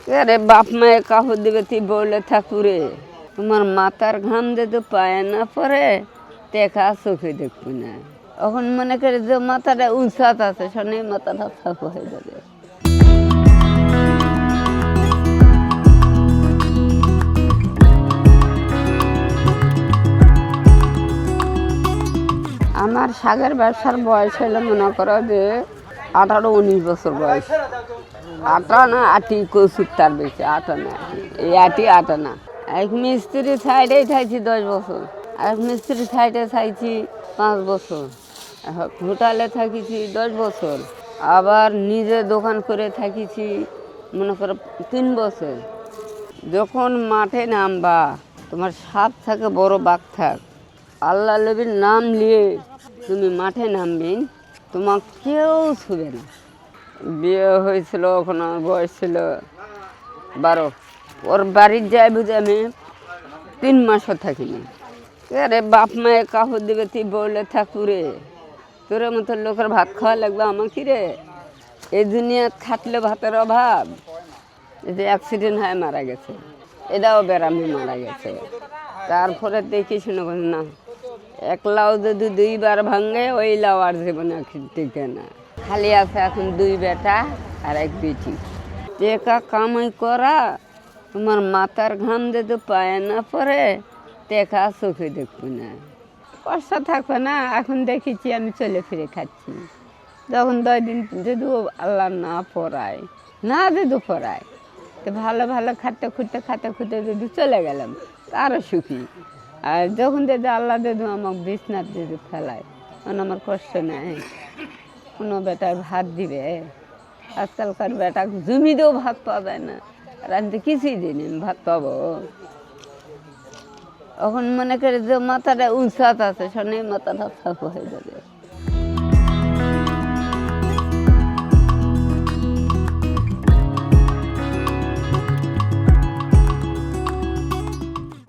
আরে বাপ মায়ে কাপড় দিবে তুই বলে ঠাকুরে তোমার মাথার ঘাম যে তো পায় না পরে টেকা চোখে দেখবি না। এখন মনে করে যে মাথাটা উঁচাত আছে শোনে মাথাটা সাফ হয়ে যাবে। আমার শাকের ব্যবসার বয়স হলো মনে করো যে 18-19 বছর বয়স। আটা না আটি কচুর তার বেশি আটা না, এই আটা না। এক মিস্ত্রি সাইডেই থাইছি 10 বছর, এক মিস্ত্রি সাইডে থাইছি 5 বছর, হোটেলে থাকিছি 10 বছর, আবার নিজে দোকান করে থাকিছি মনে করো 3 বছর। যখন মাঠে নামবা তোমার সাপ থাকে বড় বাঘ থাক, আল্লাহ নবীর নাম নিয়ে তুমি মাঠে নামবেন, তোমার কেউ ছুবে না। বিয়ে হয়েছিল ওখানে আমার বয়স ছিল 12। ওর বাড়ির যাই বুঝে আমি 3 মাসও থাকিনি। আরে বাপ মায়ে কাপড় দিবে তুই বলে ঠাকুরে তোর মতো লোকের ভাত খাওয়া লাগবে আমাকে রে। এই দুনিয়া থাকলে ভাতের অভাব। এই যে অ্যাক্সিডেন্ট হয়ে মারা গেছে, এটাও বেড়ামে মারা গেছে। তারপরে দেখি শুনে না, এক লাউ যদি 2 বার ভাঙে ওই লাউ আর জীবনে টিকে না। খালি আছে এখন 2 বেটা আর 1 বেটি। টেকা কামাই করা তোমার মাথার ঘাম যদি পায় না পরে টেকা চোখে দেখবি না। কষ্ট থাকবে না। এখন দেখেছি আমি চলে ফিরে খাচ্ছি। যখন 10 দিন যদি আল্লাহ না পড়ায়, না যদি পড়ায়, তো ভালো ভালো খাতে খুঁটে যদি চলে গেলাম তারও সুখী। আর যখন যদি আল্লাহ যদি আমাকে বিছনাথ যদি ফেলায় তখন আমার কষ্ট নেই। কোনো বেটায় ভাত দিবে? আজকালকার বেটা জমিতেও ভাত পাওয়া যায় না, আর আমি তো কিছুই দিইনি ভাত পাবো। এখন মনে করে যে মাথাটা উঁচাত আছে শোনে মাথাটা সাফ হয়ে যাবে।